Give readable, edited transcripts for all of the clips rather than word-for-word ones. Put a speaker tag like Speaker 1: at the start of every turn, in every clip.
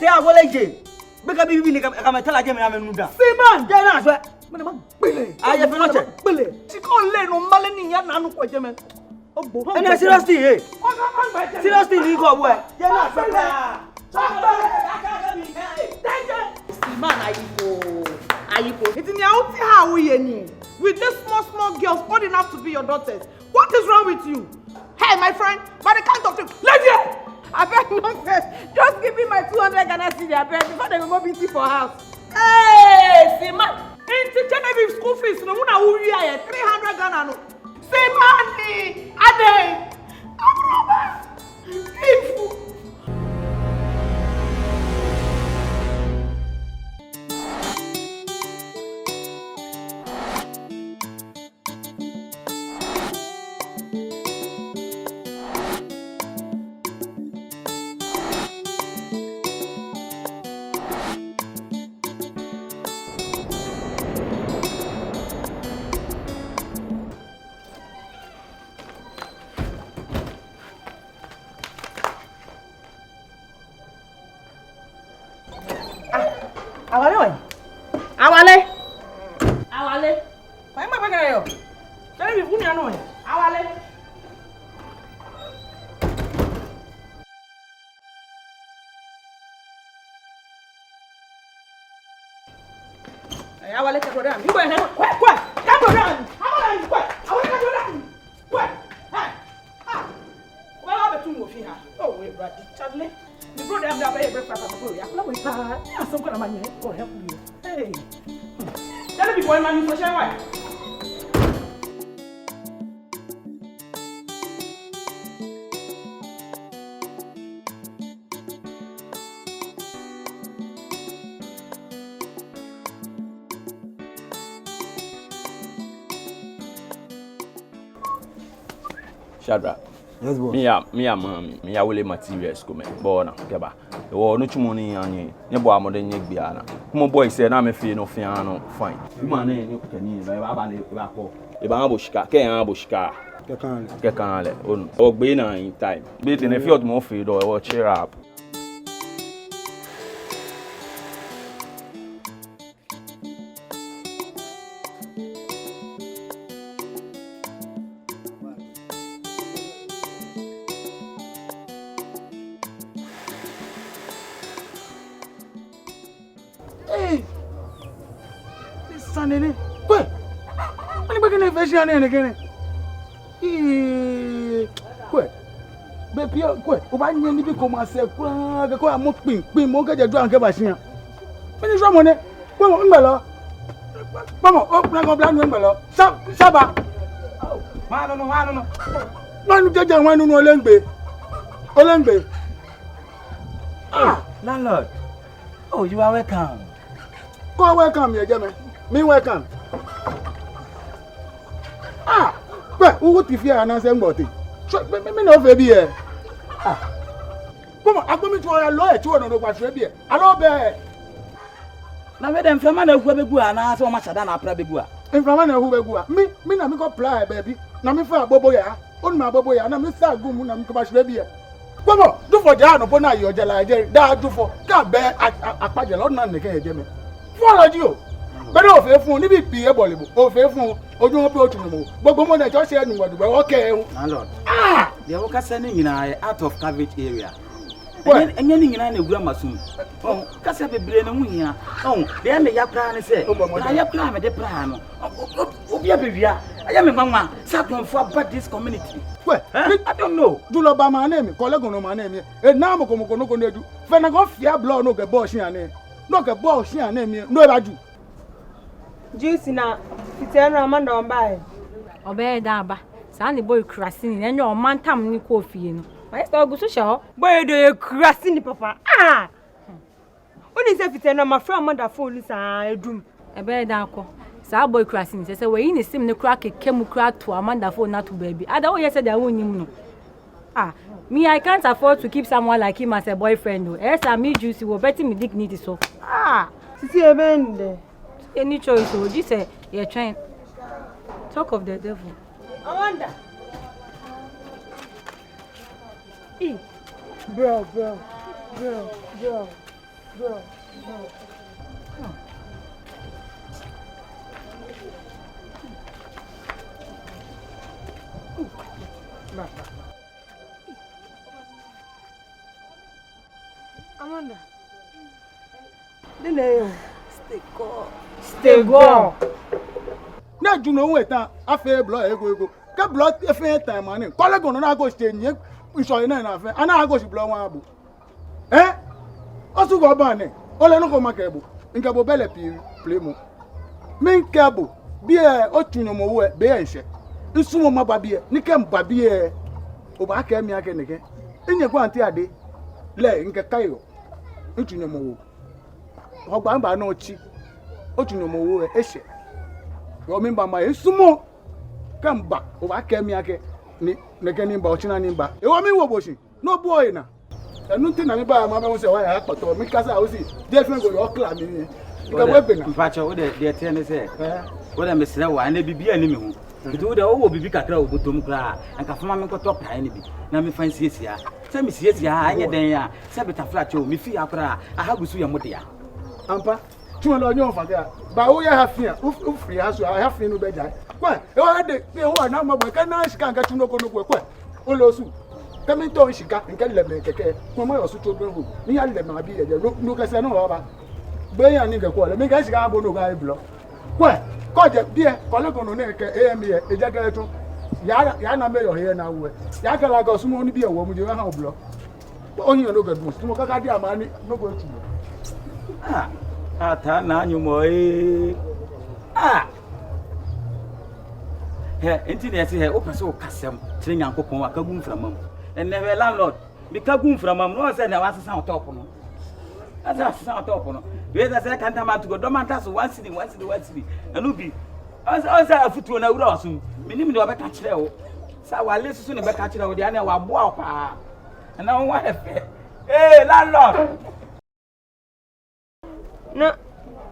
Speaker 1: stay a village. Because we come tell again, I'm a nuda.
Speaker 2: Seaman,
Speaker 1: get us.
Speaker 2: I have not Billy. She can't lay no melanie and I'm quite a man.
Speaker 1: And I seriously, seriously, you go away.
Speaker 2: Seaman, I go. It's in your own how we any. With these small girls old enough to be your daughters. What is wrong with you? Hey, my friend, by the count of two, let's go! I beg no first. Just give me my 200 Ghana cedi, I beg, before they go busy for house. Hey, Seaman! In Genevieve school fees, no one who we are 300 Ghana. No. Seaman, Ade, I'm Robert. Awale. Why am I back here? Tell me who you know. Awale. Hey, Awale, come down. You go ahead. Quick. Come down. Awale, quick. Awale, come down. Quick. Hey. Well, I'll be too much here. Oh, wait, right. Charlie. The brother have that very breakfast at the pool. I'm not with her. Yeah, some kind of money. God help you. Hey. Tell me before man for share why.
Speaker 3: Shadra.
Speaker 1: Yes, boy.
Speaker 3: Me a mommy. Me a will materials come. Bona, keba. Oh, no chumoni anye. Ne boy more than yek biana. Come boy said I'm a fee no fiano. Fine. You man you can Eba abushka. Ke abushka. Ke kanale. On. O be na in time. Be in a field more feed or cheer up.
Speaker 1: Hey, this Sunday, what? When you begin to fish again? What? Baby, what? Why you need to come and say, "Go and mock me, more get your drunk ever seen." When is wrong on it? Come on, Bello. Come on, open up blind Bello. Saba. I don't know. One get down one no Olembe. Ah, landlord. Oh, you are welcome. Go welcome, you gentlemen. Me welcome. Ah, well, who would if you are announcing about it? Me no baby here. Ah, come on, I'm going to a lawyer to know what's baby. Hello, bear. Now, madam, from man who be good and so much than a prabigua. And from man who be good. Me na me go play, baby. Now me for a bobo ya. On my bobo ya. Now me say go mu na me come baby. Come on, do for Jan upon your jala. That do for. Can't bear a pageant. Lord, none again, Jimmy. Follow you. But no faithful, ni be able. Oh, faithful, or you approach me. But go on, just say anybody. Okay, Lord. Ah,
Speaker 4: they are sending in out of coverage area. And you in a grammar soon. Oh, Cassa be brain here. Oh, they are me your plan. Say, I have plan with the plan. I am a mama, something for about this community.
Speaker 1: Well, I don't know. Do not buy my name, collect on my name. And now I'm going to do. When I go fear blow, no get boss here. No get boss here, name, no, I do.
Speaker 5: Juicy now, it's a Ramanda on by.
Speaker 6: Obey Daba, Sandy boy crashing, and your man tam ni coffee. Why is that good to show?
Speaker 5: Boy, do you crashing, Papa? Ah! What is if it's a my friend, Mother Fool, I do.
Speaker 6: A bear danko. Sa boy crashing, says away in the sim the crack a came crack to Amanda for not to baby. I don't yes, I won't know. Ah, me, I can't afford to keep someone like him as a boyfriend. Yes, I mean, Juicy will bet me dignity so.
Speaker 5: Ah, see a bend.
Speaker 6: Any choice, so you say you're trying. Talk of the devil.
Speaker 5: I wonder. Bro. Bro. Amanda. Stay go.
Speaker 1: Na juno weta afa blood ego ka blood efe time ani kole go na go stay nye iso ina na afa ana go si blood wan abu osu go ba ni ole no ko make bu nke bo bele pi play mu min kebo bi o tunyo mo we be ense isu mo ma ba bi ni ke mba bi o ba ka mi ake nike inye kwa anti ade le nke kayo itunyo mo wo ogba mba na ochi otunyo mo wo ese yo mimba ma esumo kamba o ba ke mi ake ni neke ni mba ochina ni mba e wo mi wo boshi no boy na enu tin na mi ba ma be se wa ya poto mi kasa o si dey friend go yo kla mi ni ka we be na
Speaker 4: mpacho wo de tie ne se wo de mesre wa na bibia ni me hu nti wo de wo bibi kakra wo botom kra anka fama me koto pran ni bi na me fan siesia se me siesia anya den ya se beta flat o me fi akra aha gusu ya mode ya
Speaker 1: ampa tun lo nyon fa ga ba wo ya hafia u free aso I have no be jai kwa e wa de pe wo na mo bo ka na shika nka tun no kwa o lo su kami to shika nka le me keke ko mo yo su to hu ni ya le ma bi ye no ka se no wa ba be ya ni ke ko le me ka shika bo no ga iblo kwa ko je bi e ko le ko no ne ke am ye e ja ga tun ya na me yo here na we ya ka la ga su mo ni bi e wo mu je ha oblo o yin no ga du mo ka di amani no go tu
Speaker 4: ata na anyumo enti na ese he o pese o kasem tire nyankopon akagu mframam enne we landlord bi kagu mframam no se na wasesa o top no asesa o top no we da se kanta ma to go do manta so one city anu bi asa afutuo na wura osum minim de obeka kire wo sa wale susu ne beka kire wo de na wa boa pa na won wa efe landlord
Speaker 5: Na,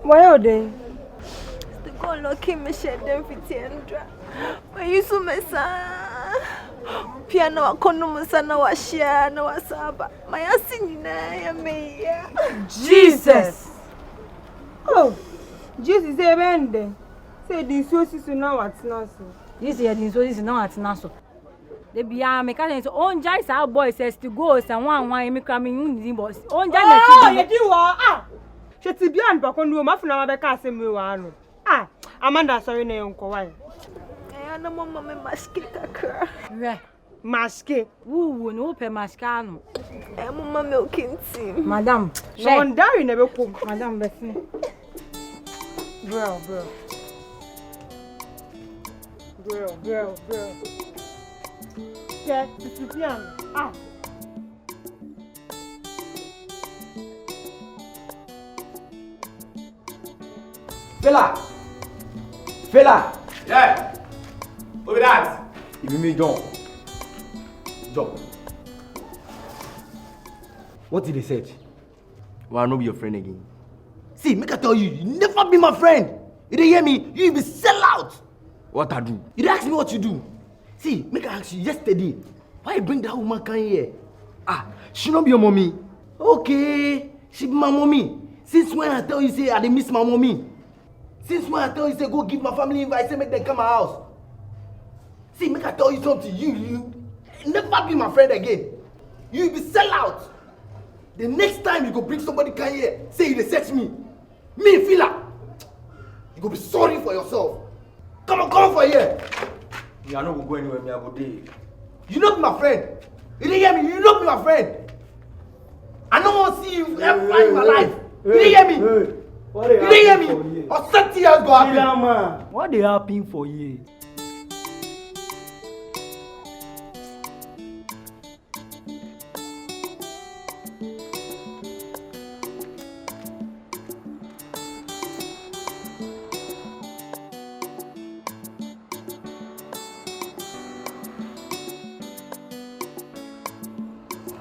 Speaker 5: why are they?
Speaker 7: The girl lucky me shed them fitiendra. But you so mesa. Piano akono musana wa share na wasaba. My asinina ya me.
Speaker 5: Jesus. Oh, Jesus is bende. Say this so sisu na what na so.
Speaker 6: This year din so this na what na so. The bia me ka say on jai sa boy says to go say wan me kra me yin boss. On jai na
Speaker 5: chi. Oh, you do what? Sheti bia npa kono ma funa ma be ka asem wa no Amanda sorry na yonko why
Speaker 7: na mama me maske kakra
Speaker 6: re
Speaker 5: maske
Speaker 6: wu no pe maska no
Speaker 7: mama me okinti
Speaker 6: madam
Speaker 5: no ndari na be kom
Speaker 6: madam be fi
Speaker 5: bro ke titian
Speaker 3: Fela. Yeah. Over that. Give me John.
Speaker 8: What did they say? Well, I'll not be your friend again. See, make I tell you, you never be my friend. You didn't hear me? You be sell out. What I do? You ask me what you do. See, make I ask you yesterday. Why you bring that woman come here? She not be your mommy. Okay, she be my mommy. Since when I tell you say I didn't miss my mommy? Since when I tell you say go give my family invite, say make them come my house. See, make I tell you something. You never be my friend again. You be sell out. The next time you go bring somebody come here, say you dey search me. Me, filler. You go be sorry for yourself. Come on for here.
Speaker 3: Me, I no go anywhere, me I go there.
Speaker 8: You not be my friend. You didn't hear me? You not be my friend. I don't want to see you ever in my life. You didn't hear me?
Speaker 9: You didn't
Speaker 8: hear me? Or 30 years go happen.
Speaker 9: What they happen for you?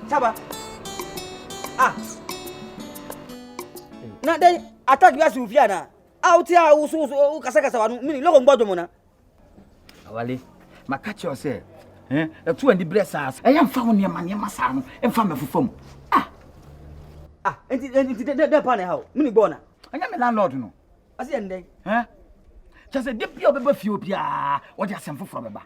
Speaker 4: Saba. Na then attack you as Ufiana. Out here so kasa wanu mini loko ngbodo mo na. Awale, catch you say. E tu and the blessers. E yam fa won yema sa no. E fa mefofam. enti de pa na ha o. Mini go na.
Speaker 10: Anya me landlord no.
Speaker 4: Ase ye ndey.
Speaker 10: Chese de pia obeba fie opia, wo de asem foforo beba.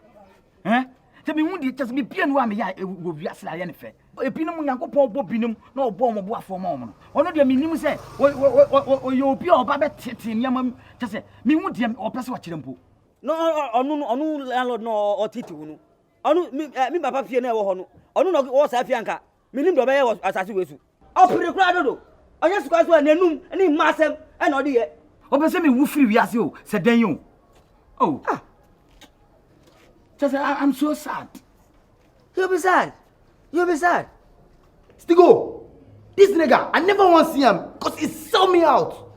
Speaker 10: Te me hu de chese me pia no a me ya wo wiase la ye ne fe. Epinom Nyankopon bo binom na obo mo bo afo mo no. Ono de me nim se o ye opia oba be tete niam chese me hu de o pese wa kirempo.
Speaker 4: No onu landlord no o titi wu no. Onu mi papa fie na e wo ho no. Onu no wo sa fie anka. Me nim do be ye asase wesu. O pere kura dodo. Onye sukwa so nanum ni masem e na odi ye.
Speaker 10: Obese me wu free wiase o, se den yo. Oh. Just I'm so sad.
Speaker 8: You'll be sad. Stigo, this nigga, I never want to see him because he sell me out.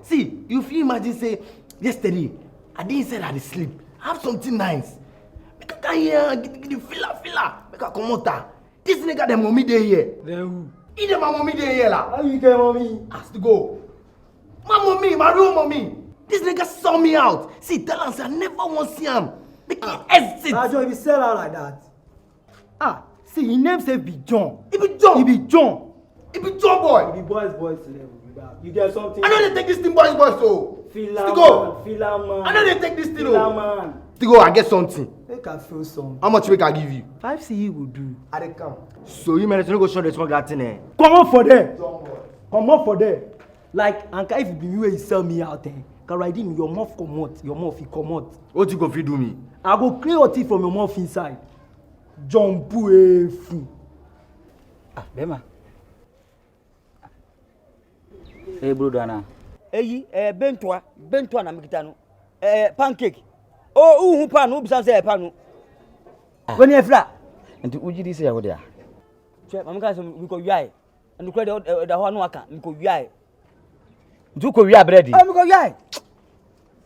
Speaker 8: See, if you imagine say yesterday, I didn't say that I sleep. I have something nice. Make a guy here, get the filler. Make a come out. This nigga, the mommy day here.
Speaker 9: Then who?
Speaker 8: He the my mommy day here la.
Speaker 9: How you get mommy?
Speaker 8: Has to go. My mommy, my real mommy. This nigga saw me out. See, tell us I never want to see him. Make him exit.
Speaker 9: Nah, John, if you sell out like that. See, his name say be John.
Speaker 8: He be John boy.
Speaker 9: He be
Speaker 8: boys
Speaker 9: level. You get something.
Speaker 8: I know they take this thing boys so.
Speaker 9: Stigo.
Speaker 8: I know they take this thing
Speaker 9: man.
Speaker 8: Stigo, I get something.
Speaker 9: Make I feel something.
Speaker 8: How much make I give you?
Speaker 9: 5 CE will do.
Speaker 8: I dey come. So you manage to go show the smoke that thing eh?
Speaker 9: Come on for there. Like, Anka, if it be me where you sell me out there, can ride in your mouth come out.
Speaker 8: What you go fit do me?
Speaker 9: I go clear your teeth from your mouth inside. John Buefu.
Speaker 4: Bema. Hey, brother na. Eyi, bentwa na mikita no. Pancake. Oh, uhu pa no, bisa say pa no. When you fla.
Speaker 10: Enti uji di say ya wo dia.
Speaker 4: Che, mama ka say we go wiai. And the da ho no aka, we go wiai.
Speaker 10: Du ko wi abredi.
Speaker 4: Oh, we go wiai.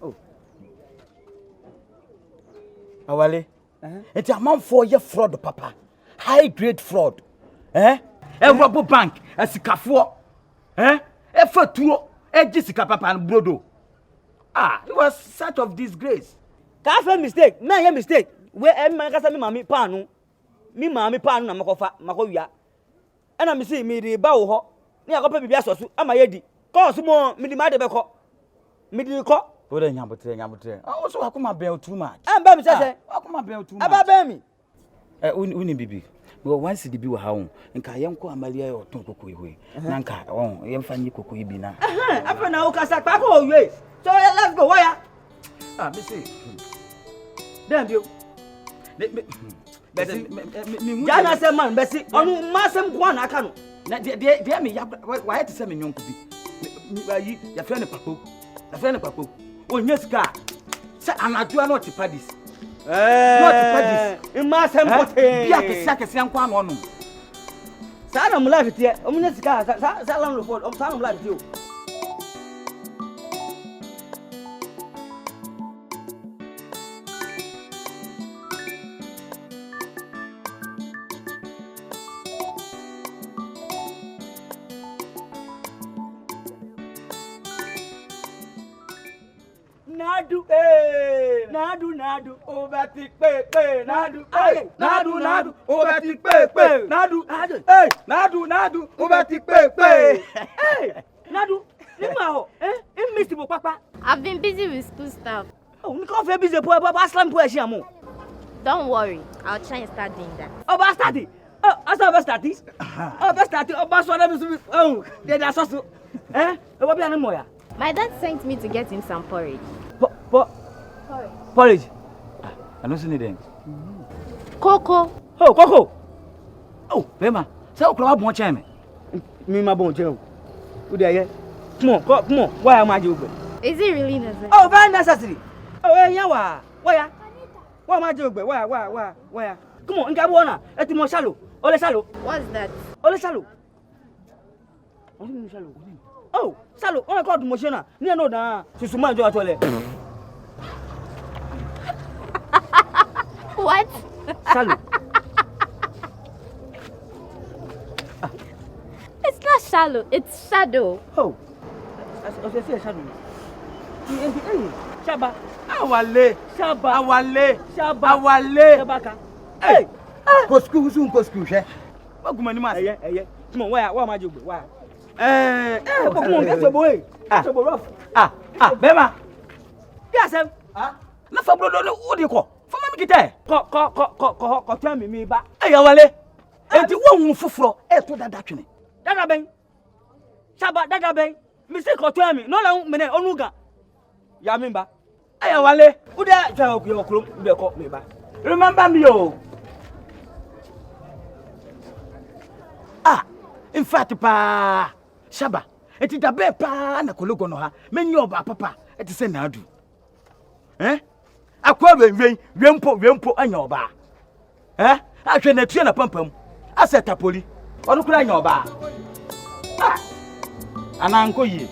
Speaker 10: Oh. Awale. Enti amanfo ye fraud papa. High grade fraud. Rob bank, asikafo. Fatuo, sika papa and brodo. It was such of disgrace.
Speaker 4: Ka mistake, na ye mistake. We man ka say me mami panu. Mi mami panu na makowia. Ana me say me de ba wo ho. Ni akopa bibia soso amaye di. Ko so mo me di ma de be ko. Me di ko.
Speaker 10: O de nyabotre. O so akoma be too much.
Speaker 4: Amba mi say
Speaker 10: akoma be too much.
Speaker 4: Aba be mi.
Speaker 10: Uni bibi. Well, once the bibi wa hawo. Nka yenko amalia o ton kokoi hoi. Na nka won yemfa nyi kokoi bi na.
Speaker 4: Afa na o kasa pa ko owe. So let's go wire.
Speaker 10: Me say.
Speaker 4: Damn you.
Speaker 10: Me
Speaker 4: Jana say man besi. Onu masem kwa na aka no.
Speaker 10: Na de me ya why to say me nyonko bi. Me ayi ya fe ne papo. O nyeska. Say anadua no te padis.
Speaker 4: Not padis. In masem pote.
Speaker 10: Bia kese ankwa no no.
Speaker 4: Sa na mu life tie. O mu nyeska sa lan report. O sa na mu life tie o. Nadu, obati pe, nadu, obati pe, nadu, obati pe. Hey, nadu, lima immissible papa.
Speaker 11: I've been busy with school stuff.
Speaker 4: Oh, we can't be busy boy, but aslam po esiamu.
Speaker 11: Don't worry, I'll try and start doing that.
Speaker 4: Oh, best study. Oh, asa best study. Oh, best study. Oh, best one. Oh, they are so. What be an moya?
Speaker 11: My dad sent me to get him some porridge.
Speaker 4: Porridge.
Speaker 10: I don't see anything.
Speaker 11: Coco.
Speaker 4: Oh, Coco.
Speaker 10: Oh, Bema. Say okra bon cheme.
Speaker 4: Me ma bon cheme. Who there here? Come on. Why am I joking?
Speaker 11: Is it really necessary?
Speaker 4: Oh, very necessary. Oh, yeah, why? Why am I joking? Why? Come on, nka bona. Eti mo shallow. Ole shallow.
Speaker 11: What's that?
Speaker 4: Ole shallow. Oh, shallow. Oh my God, motiona. Ni no da. Susuma jo atole.
Speaker 11: What?
Speaker 4: Shallow.
Speaker 11: It's not shallow, it's shadow.
Speaker 4: Oh. I say shadow. Shaba.
Speaker 10: Awale.
Speaker 4: Shabaka. Hey.
Speaker 8: Go school, she.
Speaker 10: Baguma ni mas.
Speaker 4: Eye. Come on, where am I joking? Why? Come on, get your boy. Get your rough. Bema. Yes, sir. Na fa bro do wo de ko. Fa ma mi gita. Ko tell me ba. Wale. Enti wo hu foforo to dada twene. Dada ben. Shaba dada ben. Mi say ko tell me. No la me ne onuga. Ya me ba. Wale. Wo de twa ko yo krom de ko me ba. Remember me yo. In fact, pa Shaba, it is a bear pa na kologo no ha. Menyo ba papa, it is na adu. Akwa ben wempo anya oba. Ahwe na tue na pampam. Aseta poli. Onu kura anya oba. Ananko yi.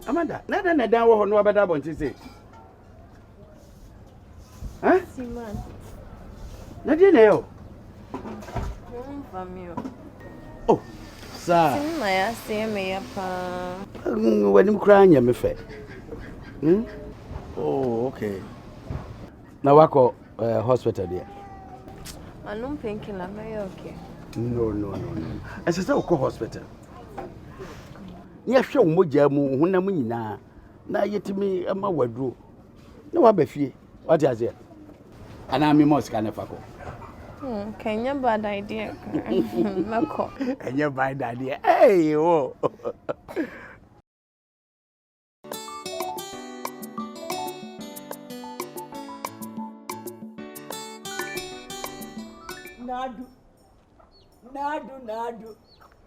Speaker 1: Amanda, na dan wo ho no abeda bonti say.
Speaker 7: Seaman.
Speaker 1: Na di na yo.
Speaker 7: Famio.
Speaker 1: Oh, sa.
Speaker 7: Seaman ya say me ya pa.
Speaker 1: Wanim kra anya me fe. Oh, okay. Na wako hospital there.
Speaker 7: Manum painkiller me okay.
Speaker 1: No. Ese say ko hospital. Nya hwe wo mogya mu honam nyina na yetimi ama waduro na wa ba fie what is it ana mi mos ka na fa ko
Speaker 7: Kenya bad idea mako
Speaker 1: Kenya bad idea hey wo
Speaker 4: Nadu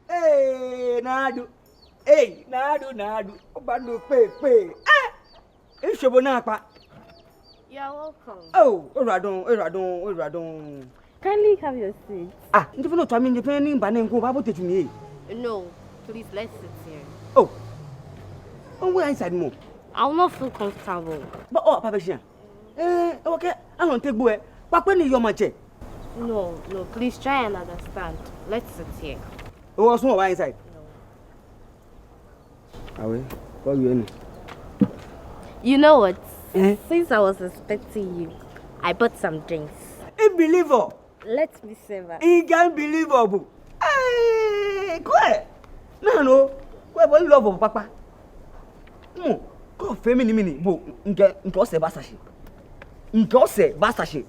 Speaker 4: hey nadu hey, nadu. Obandu pe. Ishebo na pa.
Speaker 11: You're welcome.
Speaker 4: Oh, Eradon.
Speaker 11: Kindly have your seat.
Speaker 4: Ndifo no twami ndifo ni mba ne nko ba botetu mi.
Speaker 11: No, please let's sit here.
Speaker 4: Oh. Where inside mo?
Speaker 11: I'll not feel comfortable.
Speaker 4: But Papa Shia. Okay. I don't take boy. Papa ni your manche.
Speaker 11: No, please try and understand. Let's sit here.
Speaker 4: What's more inside? What you
Speaker 11: You know what? Since I was expecting you, I bought some drinks.
Speaker 4: Unbelievable.
Speaker 11: Let me say that.
Speaker 4: Unbelievable. Hey, quiet. No. What you love of Papa? Go mini. Bo, nke ose basashi.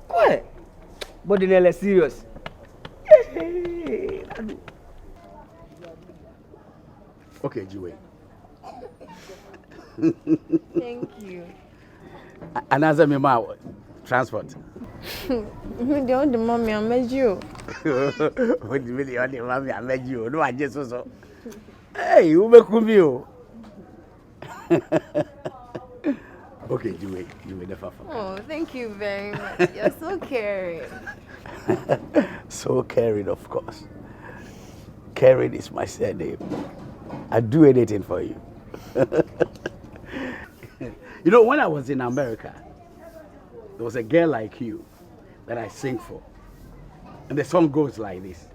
Speaker 4: Quiet. But they're serious.
Speaker 1: Okay, Jiwe.
Speaker 7: Thank you.
Speaker 1: Another me ma transport.
Speaker 7: The old mommy I met you.
Speaker 1: What the million the mommy I met you. No I just so. Hey, you make me o. Okay, Jiwe, the fafa.
Speaker 7: Oh, thank you very much. You're so caring.
Speaker 1: So caring, of course. Caring is my surname. I'd do anything for you. You know, when I was in America, there was a girl like you that I sing for. And the song goes like this.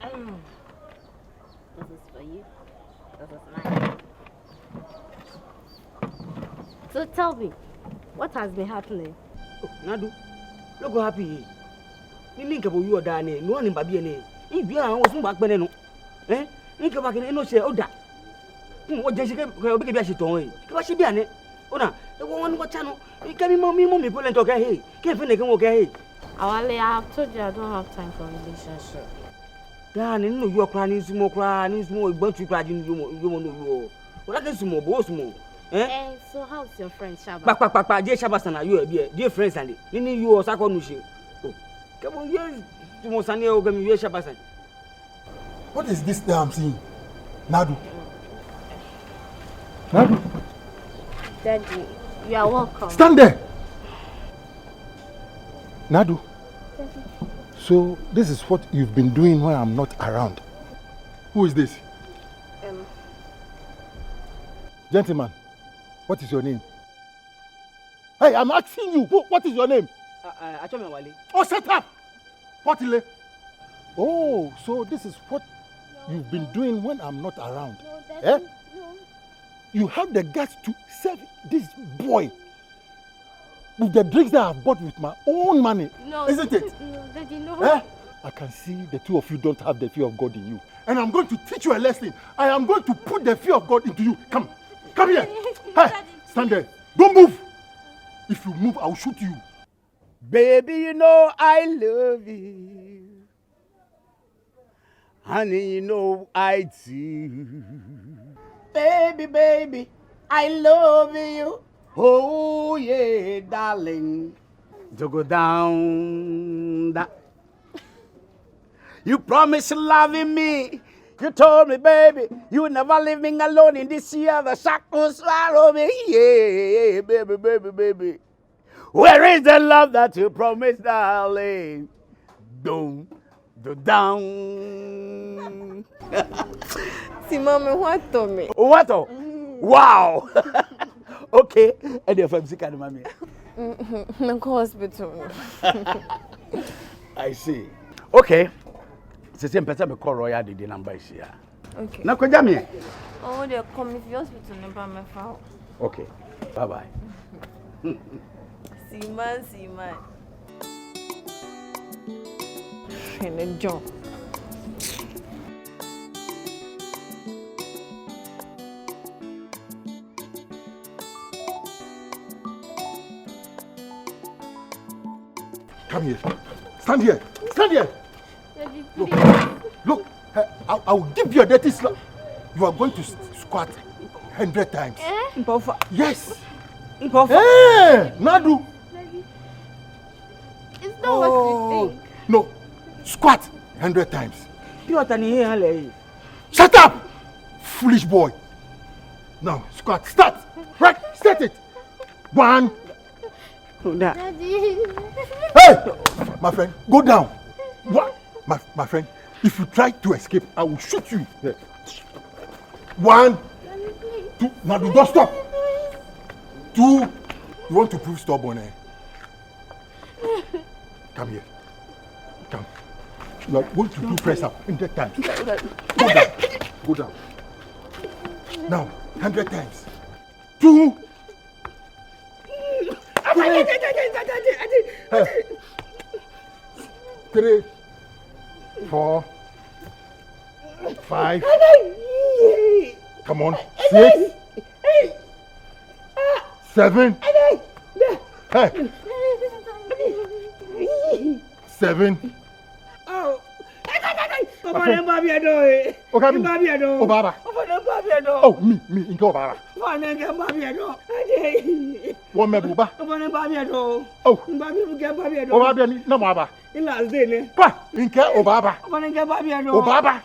Speaker 11: This is for you. This is mine. So tell me, what has been happening?
Speaker 4: Nadu, look how happy. You think about you or Danny, no one in Babiane. If you are was back when think about it, no say, oh, that. What Jessica will be a shit on. What she be on it? Oh, no, the one what channel. You can be mommy, pull and talk ahead. Can't finish and walk ahead.
Speaker 11: I have told you I don't have time for relationship.
Speaker 4: Danny, no, you're crying, more, but you cried in you. Well, I guess more, both more.
Speaker 11: So how's your friend Shaba?
Speaker 4: Papa, dear Shabasana, you are dear friends, and you are Sakonushi. Oh, come on, yes, to Mosania, you Shabasan.
Speaker 12: What is this that I'm seeing? Nadu.
Speaker 11: Daddy, you are welcome.
Speaker 12: Stand there. Nadu. So this is what you've been doing when I'm not around. Who is this? Gentleman, what is your name? Hey, I'm asking you, what is your name?
Speaker 4: Achome Wale.
Speaker 12: Oh, shut up! What is it? Oh, so this is what you've been doing when I'm not around.
Speaker 11: No, Daddy, no.
Speaker 12: You have the guts to serve this boy with the drinks that I've bought with my own money.
Speaker 11: No,
Speaker 12: isn't it?
Speaker 11: No, Daddy, no.
Speaker 12: I can see the two of you don't have the fear of God in you. And I'm going to teach you a lesson. I am going to put the fear of God into you. Come here. Hey, stand there. Don't move. If you move, I'll shoot you.
Speaker 13: Baby, you know I love you. Honey, you know I do. Baby, baby, I love you. Oh, yeah, darling. To go down that. You promised loving me. You told me, baby, you would never leave me alone in this year. The shackles swallow me. Yeah, baby, baby, baby. Where is the love that you promised, darling? Down, down.
Speaker 7: See, mommy, what to me?
Speaker 13: What? Wow. Okay. And you're from Sikana, mommy.
Speaker 7: No hospital.
Speaker 13: I see. Okay. It's the same person me call Roya the number is here.
Speaker 7: Okay.
Speaker 13: Now, could you
Speaker 7: Oh, they're coming to the hospital number my phone.
Speaker 13: Okay. Bye-bye.
Speaker 7: Seaman. And a job.
Speaker 12: Come here. Stand here. Stand here.
Speaker 11: Daddy,
Speaker 12: Look. I will give you a dirty slap. You are going to squat 100 times. Yes. Hey, Nadu.
Speaker 11: Daddy. It's not what you think.
Speaker 12: No. Squat 100 times.
Speaker 9: Shut up!
Speaker 12: Foolish boy. Now, squat. Start. Right. Start it. 1.
Speaker 11: Daddy.
Speaker 12: Hey! My friend, go down. What? My friend, if you try to escape, I will shoot you. 1, 2. Now, don't stop. 2. You want to prove stubborn, eh? Come here. Come. You are going to do press up 100 times. Go down. Go down. Now, 100 times. 2. 3, 4, 5. Come on. 6, 7. Hey. 7.
Speaker 9: Oh.
Speaker 12: Obaba. Oh, me. Inko Obaba. One me buba. Oh. Obaba ni na mo aba. Pa, inke Obaba. Obaba.